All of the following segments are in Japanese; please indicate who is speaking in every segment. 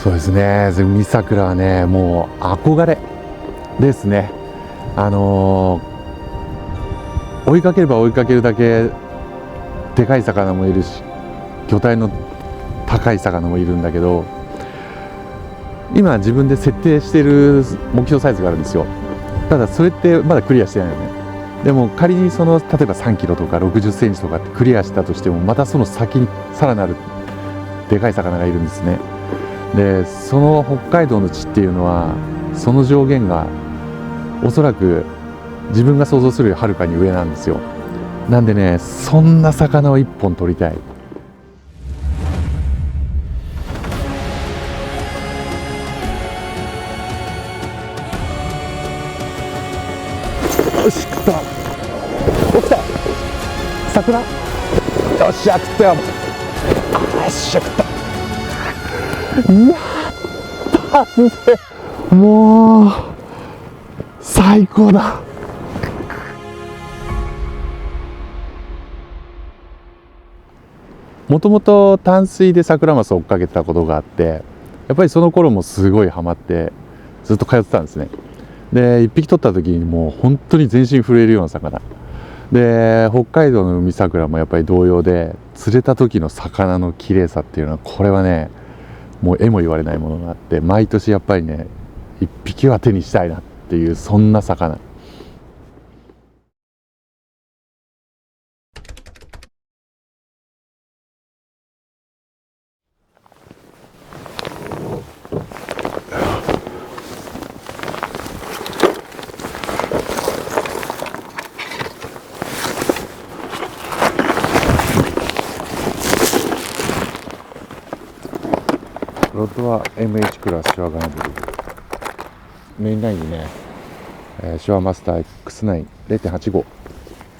Speaker 1: そうですね、海桜はね、もう憧れですね。追いかければ追いかけるだけでかい魚もいるし、魚体の高い魚もいるんだけど、今自分で設定している目標サイズがあるんですよ。ただそれってまだクリアしてないよね。でも仮に例えば3キロとか60センチとかってクリアしたとしても、またその先にさらなるでかい魚がいるんですね。でその北海道の地っていうのは、その上限がおそらく自分が想像するよりはるかに上なんですよ。なんでね、そんな魚を1本取りたい。よし、食った。起きた。桜。よっしゃ、食ったよ。よっしゃ、食った。やったぜ。もう最高だ。もともと淡水でサクラマスを追っかけたことがあって、やっぱりその頃もすごいハマってずっと通ってたんですね。で1匹取った時にもう本当に全身震えるような魚で、北海道の海桜もやっぱり同様で、釣れた時の魚の綺麗さっていうのは、これはね、もう絵も言われないものがあって、毎年やっぱりね、1匹は手にしたいなっていう、そんな魚。ロッドは MH クラスショアガナブル、メインラインにね、ショアマスター X9 0.85、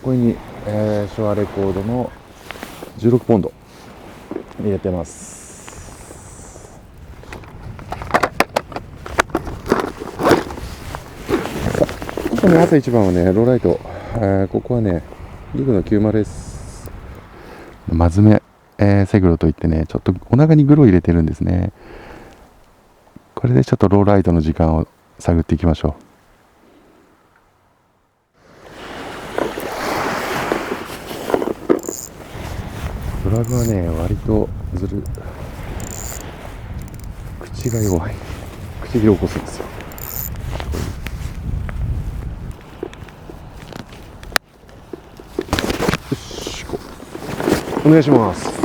Speaker 1: これに、ショアレコードの16ポンド入れてます。ここね、朝一番はね、ローライト、ここはねリグの 90S マズメ、セグロといってね、ちょっとお腹にグロを入れてるんですね。これでちょっとローライトの時間を探っていきましょう。ドラグはね、割とずる、口が弱い、口切れ起こすんですよ。よし、お願いします。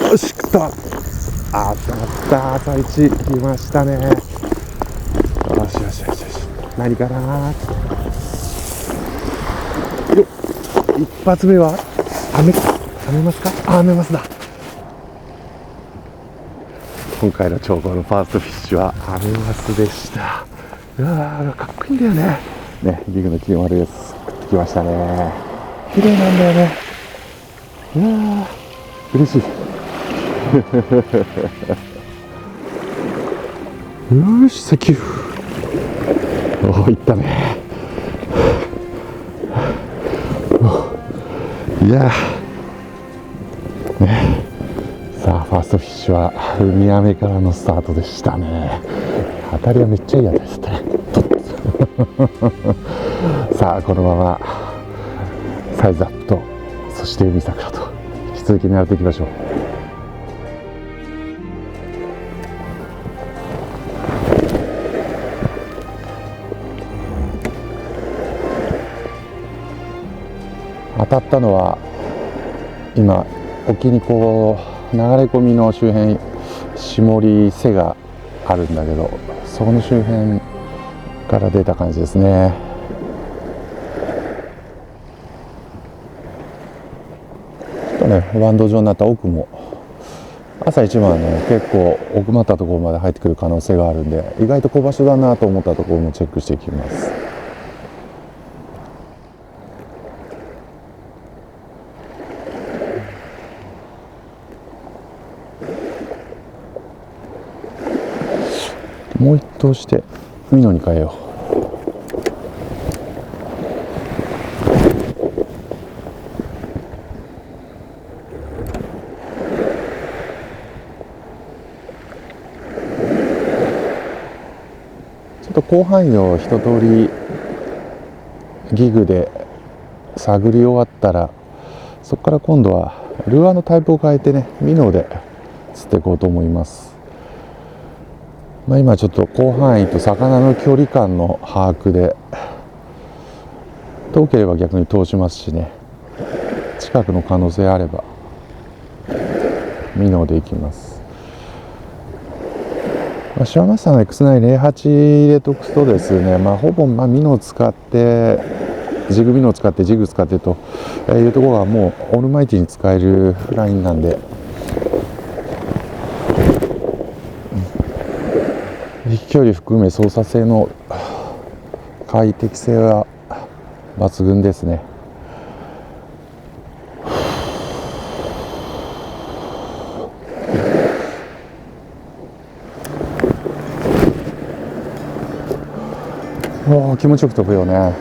Speaker 1: よし、食った。あった朝一来ましたね。よしよしよしよし、何かな。一発目はアメマスか。アメマスだ。今回の調合のファーストフィッシュはアメマスでした。うわー、かっこいいんだよね。ね、リグの90です。食ってきましたね。綺麗なんだよね。うわー、嬉しい。よし、サンキュー。おお、いったね。いやね、さあファーストフィッシュはウミアメからのスタートでしたね。当たりはめっちゃいいやつですね。さあこのままサイズアップと、そして海桜と引き続き狙っていきましょう。当たったのは今沖にこう流れ込みの周辺、下り瀬があるんだけど、そこの周辺から出た感じですね。ちょっとねランド上になった奥も朝一番ね結構奥まったところまで入ってくる可能性があるんで、意外と小場所だなと思ったところもチェックしていきます。もう一投してミノに変えよう。ちょっと広範囲を一通りギグで探り終わったら、そこから今度はルアーのタイプを変えてねミノで釣っていこうと思います。今ちょっと広範囲と魚の距離感の把握で、遠ければ逆に通しますしね、近くの可能性あればミノでいきます。シュアマスターの X908 入れとくとですね、ほぼミノを使ってジグミノを使ってジグ使ってというところはもうオールマイティに使えるラインなんで、飛距離含め操作性の快適性は抜群ですね。気持ちよく飛ぶよね。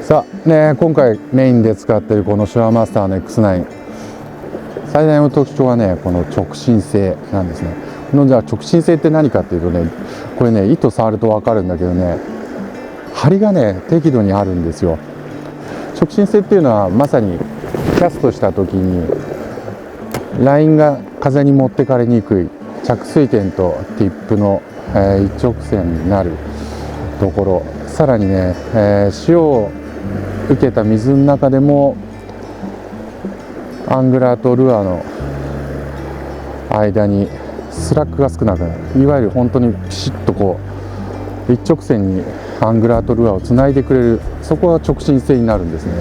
Speaker 1: さあね、今回メインで使っているこのシュアマスターの X9、 最大の特徴はねこの直進性なんですね。じゃあ直進性って何かっていうとね、これね糸触ると分かるんだけどね、張りがね適度にあるんですよ。直進性っていうのはまさにキャストした時にラインが風に持ってかれにくい、着水点とティップの、一直線になるところ、さらにね、潮を受けた水の中でもアングラーとルアーの間にスラックが少なくなる、いわゆる本当にピシッとこう一直線にアングラーとルアーをつないでくれる、そこが直進性になるんですね。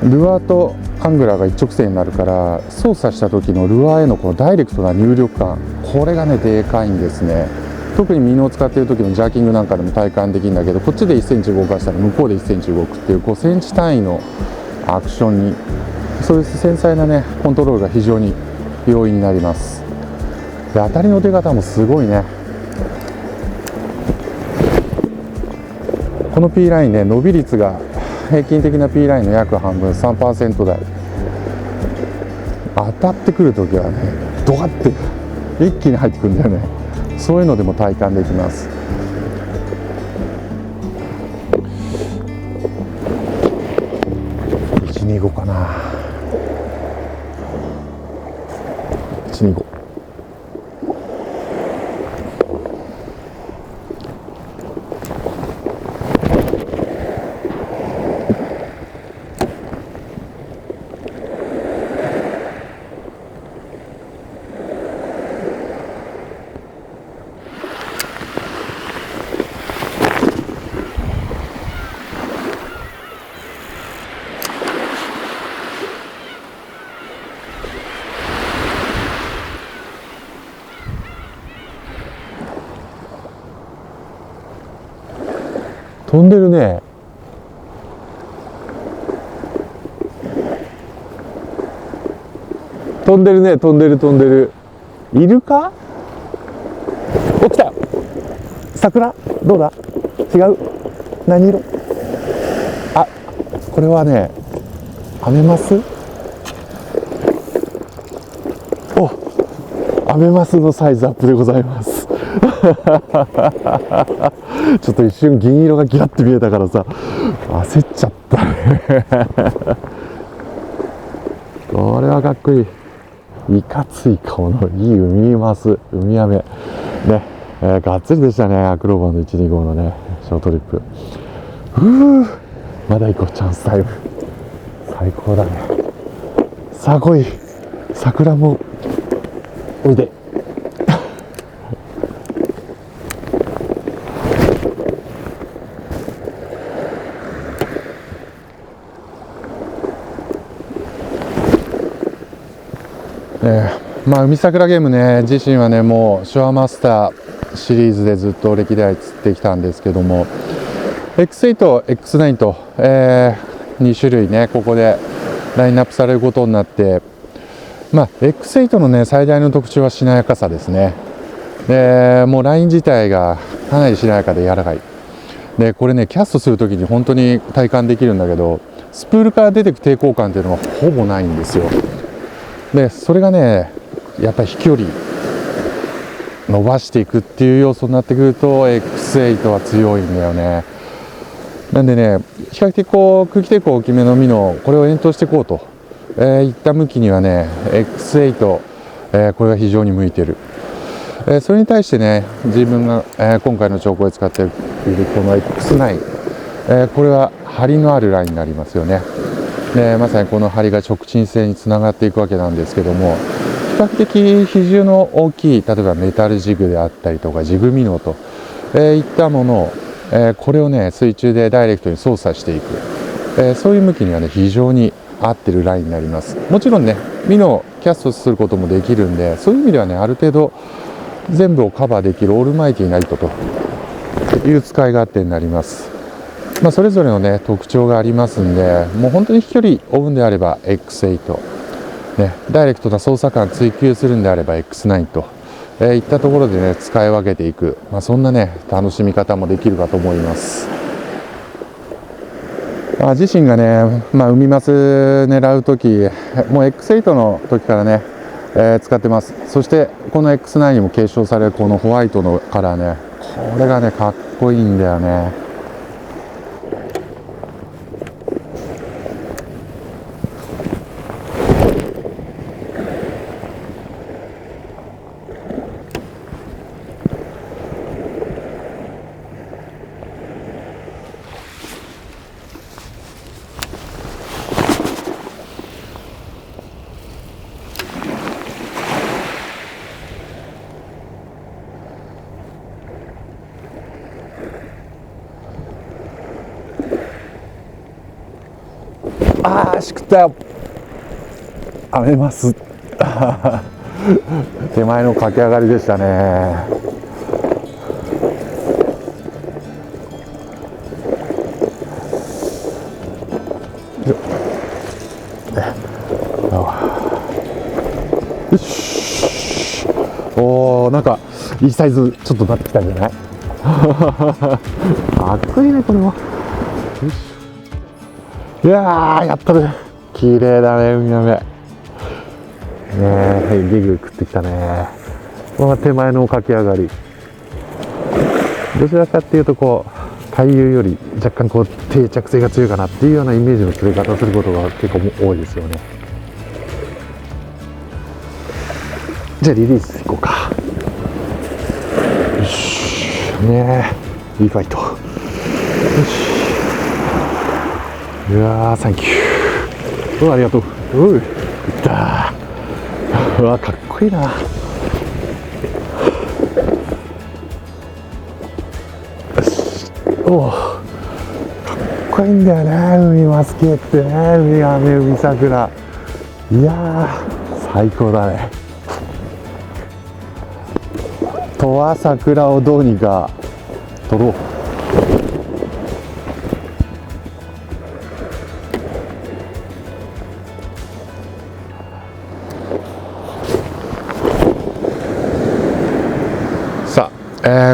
Speaker 1: ルアーとアングラーが一直線になるから操作した時のルアーへのこのダイレクトな入力感、これがねでかいんですね。特にミノを使っている時のジャーキングなんかでも体感できるんだけど、こっちで1センチ動かしたら向こうで1センチ動くっていう5センチ単位のアクションに、そういう繊細なねコントロールが非常に容易になります。で当たりの出方もすごいね。この P ラインね、伸び率が平均的な P ラインの約半分 3% 台、当たってくるときはねドカって一気に入ってくるんだよね。そういうのでも体感できます。125かな、125。飛んでるね。飛んでるね、飛んでる飛んでる。イルカ？お、来たよ。桜？どうだ？違う？何色？あ、これはね、アメマス？お、アメマスのサイズアップでございます。ちょっと一瞬銀色がギラッて見えたからさ焦っちゃったね。これはかっこいい。いかつい顔のいい海マス、ウミアメね、がっつりでしたね。アクロバンの125のねショートリップ。まだ行こう、チャンスタイム最高だね。さあ来い、桜もおいで。海桜ゲームね、自身はね、もうシュアマスターシリーズでずっと歴代釣ってきたんですけども、X8、X9 と、2種類ね、ここでラインナップされることになって、X8 のね、最大の特徴はしなやかさですね。で、もうライン自体がかなりしなやかで柔らかい。で、これね、キャストするときに本当に体感できるんだけど、スプールから出てく抵抗感っていうのはほぼないんですよ。で、それがね、やっぱり飛距離伸ばしていくっていう要素になってくると X8 は強いんだよね。なんでね、比較的こう空気抵抗大きめのミノ、これを遠投していこうと、いった向きにはね X8、これが非常に向いてる。それに対してね、自分が、今回の兆候で使っているこの X9、これは張りのあるラインになりますよね。で、まさにこの張りが直進性につながっていくわけなんですけども、比較的比重の大きい、例えばメタルジグであったりとかジグミノと、いったものを、これをね水中でダイレクトに操作していく、そういう向きにはね非常に合ってるラインになります。もちろんねミノをキャストすることもできるんで、そういう意味ではねある程度全部をカバーできるオールマイティーな糸という使い勝手になります。それぞれのね特徴がありますんで、もう本当に飛距離を追うんであれば X8、ダイレクトな操作感追求するんであれば X9 と、いったところでね使い分けていく、そんなね楽しみ方もできるかと思います。自身がね、海マス狙う時もう X8 の時からね、使ってます。そしてこの X9 にも継承されるこのホワイトのカラーね、これがねかっこいいんだよね。しくったよ。編めます。手前の駆け上がりでしたね。よし。おー、なんかいいサイズちょっとなってきたんじゃない？かっこいいねこれは。よし。いやー、やったね。綺麗だね、ウミガメ。リグ食ってきたね。手前の駆け上がり。どちらかっていうと、こう、回遊より若干こう定着性が強いかなっていうようなイメージの釣り方をすることが結構多いですよね。じゃあリリースいこうか。よし。いいファイト。よし。うわー、サンキュー。ありがとう。いったー。うわ、かっこいいな。おお、かっこいいんだよね、海マス系ってね、ウミガメ、海桜。いやー、最高だね。とは桜をどうにか取ろう。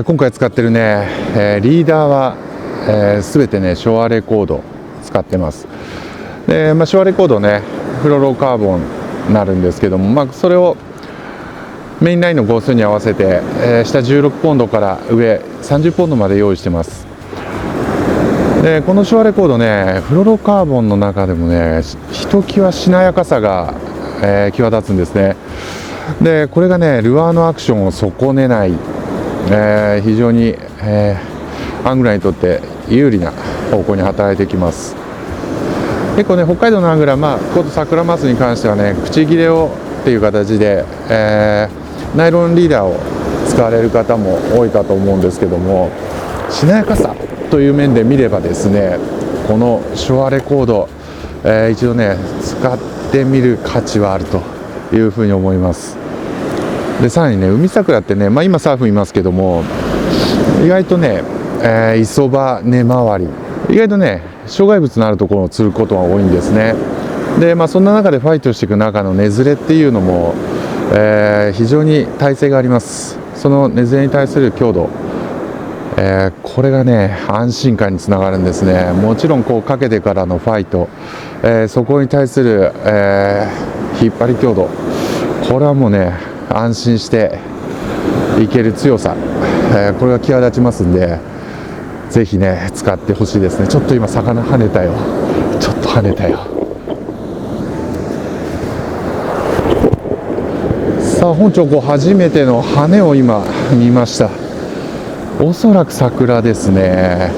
Speaker 1: 今回使ってるね、リーダーは、全てね昭和レコード使ってます。で、昭和レコードねフロロカーボンになるんですけども、それをメインラインの号数に合わせて、下16ポンドから上30ポンドまで用意してます。でこの昭和レコードねフロロカーボンの中でもねひときわしなやかさが、際立つんですね。でこれがねルアーのアクションを損ねない、非常に、アングラーにとって有利な方向に働いてきます。結構ね北海道のアングラー、この桜マスに関してはね口切れをっていう形で、ナイロンリーダーを使われる方も多いかと思うんですけども、しなやかさという面で見ればですねこの昭和レコード、一度ね使ってみる価値はあるというふうに思います。でさらにね、海桜ってね、今サーフィンいますけども、意外とね、磯場根回り、意外とね障害物のあるところを釣ることが多いんですね。でそんな中でファイトしていく中の根ずれっていうのも、非常に耐性があります。その根ずれに対する強度、これがね安心感につながるんですね。もちろんこうかけてからのファイト、そこに対する、引っ張り強度、これはもうね安心していける強さ、これが際立ちますんで、ぜひね使ってほしいですね。ちょっと今魚跳ねたよ、ちょっと跳ねたよ。さあ本町初めての羽を今見ました。おそらく桜ですね。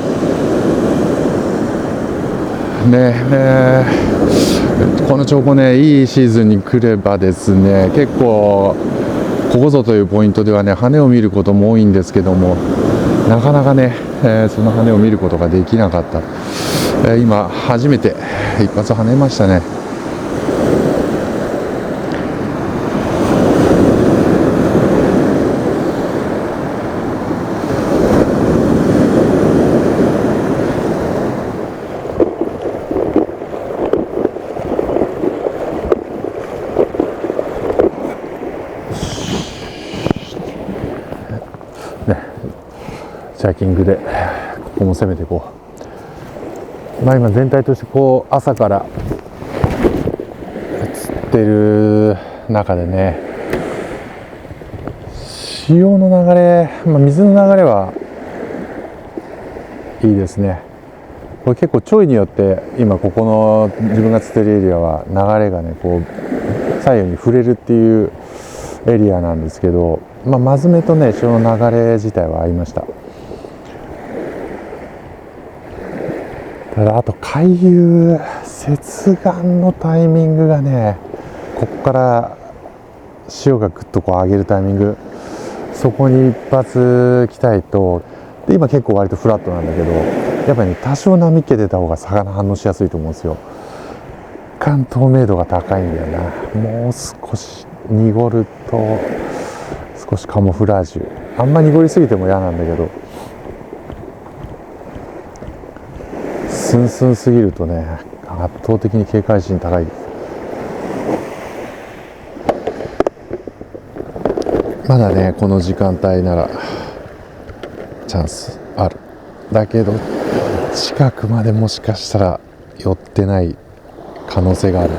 Speaker 1: この兆候ね、いいシーズンに来ればですね、結構ここぞというポイントではね羽を見ることも多いんですけども、なかなかね、その羽を見ることができなかった。今初めて一発跳ねましたね。ジャーキングでここも攻めていこう。今全体としてこう朝から釣ってる中でね、潮の流れ、水の流れはいいですね。これ結構ちょいによって今ここの自分が釣ってるエリアは流れがねこう左右に触れるっていうエリアなんですけど、真詰めとね潮の流れ自体は合いました。ただあと回遊接岸のタイミングがね、ここから潮がぐっとこう上げるタイミング、そこに一発来たいと。で今結構割とフラットなんだけど、やっぱりね多少波気出た方が魚反応しやすいと思うんですよ。若干透明度が高いんだよな。もう少し濁ると少しカモフラージュ、あんま濁りすぎても嫌なんだけど、スンスンすぎるとね圧倒的に警戒心高い。まだねこの時間帯ならチャンスある。だけど近くまでもしかしたら寄ってない可能性がある。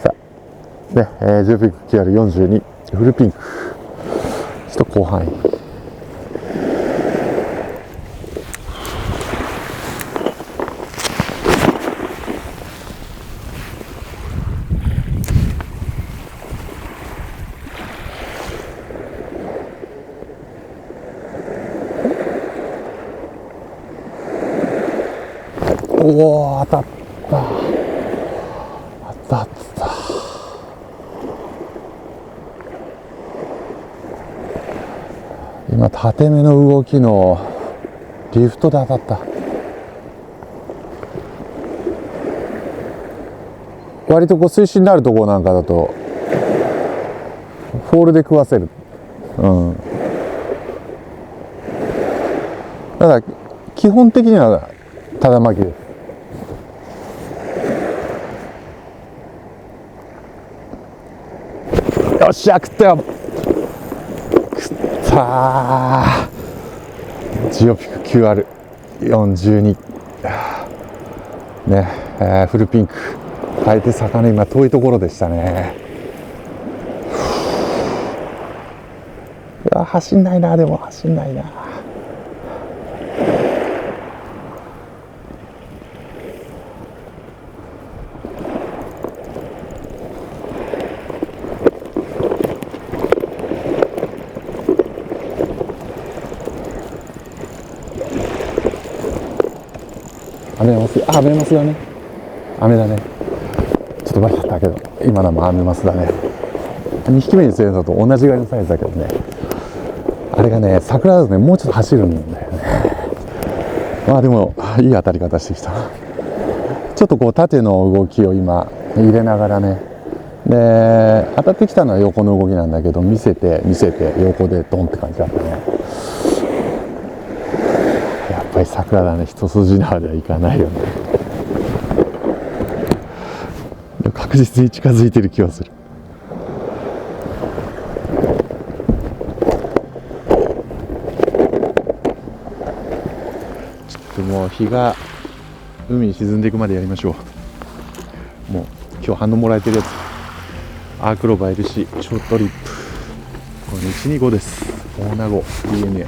Speaker 1: さあね、ジューピンク QR42 フルピンク、ちょっと広範囲。おお、当たった。当たった。今縦目の動きのリフトで当たった。割とこう水深のあるところなんかだとフォールで食わせる。ただ基本的にはただ巻きです。よっしゃ、食ったよ。食ったー。ジオピク QR42 ね、フルピンク。あえて魚今遠いところでしたね。走んないな、でも走んないな。雨マスだね。雨だね。ちょっとバレちゃったけど、今のも雨マスだね。2匹目に釣れたのと同じぐらいのサイズだけどね。あれがね、桜だとね、もうちょっと走るんだよね。でも、いい当たり方してきた。ちちょっとこう縦の動きを今入れながらね、で当たってきたのは横の動きなんだけど、見せて横でドンって感じだったね。やっぱり桜だね、一筋縄ではいかないよね。確実に近づいてる気がする。ちょっともう日が海に沈んでいくまでやりましょう。もう今日反応もらえてるやつ、アークロバ LC ショートリップ、これ125です。大名護 DNA。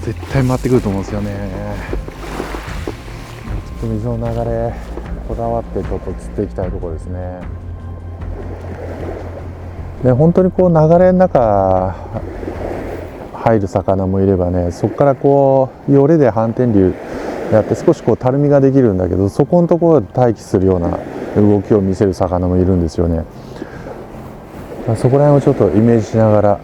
Speaker 1: 絶対回ってくると思うんですよね。ちょっと水の流れこだわってちょっと釣っていきたいところですね。で本当にこう流れの中入る魚もいればね、そこからこうよれで反転流やって少しこうたるみができるんだけど、そこのところで待機するような動きを見せる魚もいるんですよね。そこら辺をちょっとイメージしながら、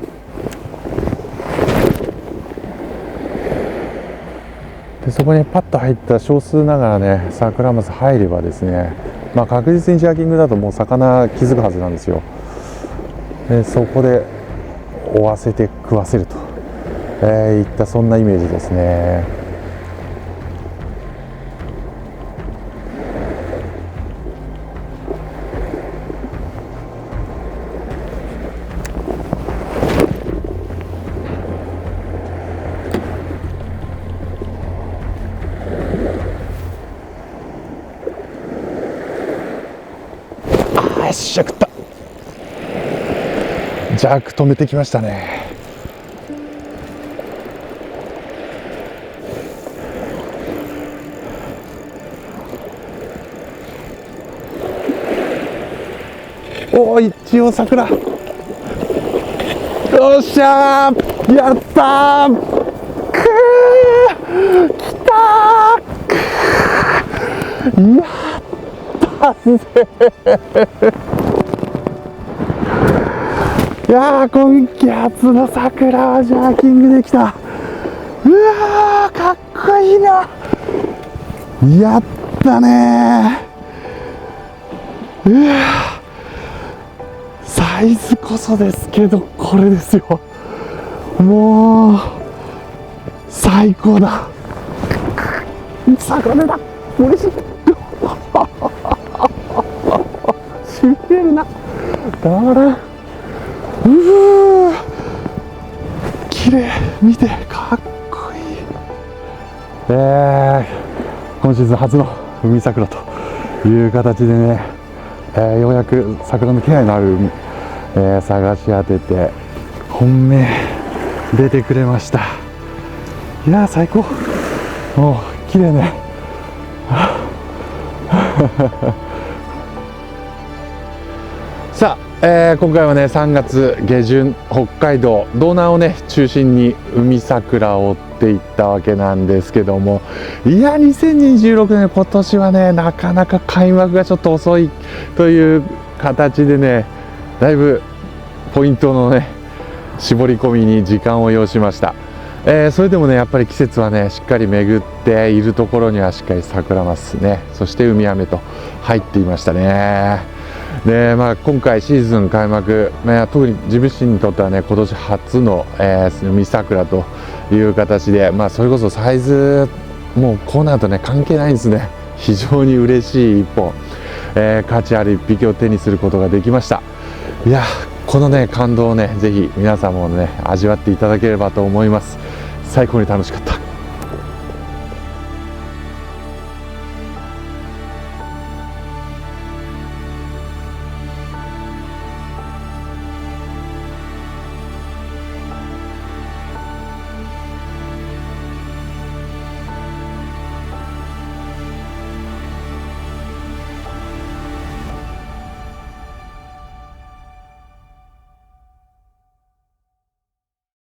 Speaker 1: でそこにパッと入った少数ながらねサクラマス入ればですね、確実にジャーキングだともう魚気づくはずなんですよ。でそこで追わせて食わせると、いったそんなイメージですね。よっしゃ食った。ジャーク止めてきましたね。おー、一応桜。よっしゃー、やったー、くー、きたー、やったぜいやー、今季初の桜はジャーキングできた。うわー、かっこいいな。やったねー。うわー、サイズこそですけどこれですよ。もう最高だ。魚だ、嬉しい。しびれるな。だからうー、綺麗、見てかっこいい。今シーズン初の海桜という形でね、ようやく桜の気配のある海、探し当てて本命出てくれました。いやー最高、もう綺麗ねさあ、今回はね3月下旬北海道道南をね中心に海桜を追っていったわけなんですけども、いや2026年今年はねなかなか開幕がちょっと遅いという形でね、だいぶポイントのね絞り込みに時間を要しました。それでもねやっぱり季節はねしっかり巡っているところにはしっかり桜マスね、そしてウミガメと入っていましたね。で今回シーズン開幕、特に自分自身にとってはね今年初の、海桜という形で、それこそサイズもうこうなるとね関係ないんですね。非常に嬉しい一本、価値ある一匹を手にすることができました。いやこのね感動をねぜひ皆さんもね味わっていただければと思います。最高に楽しかった。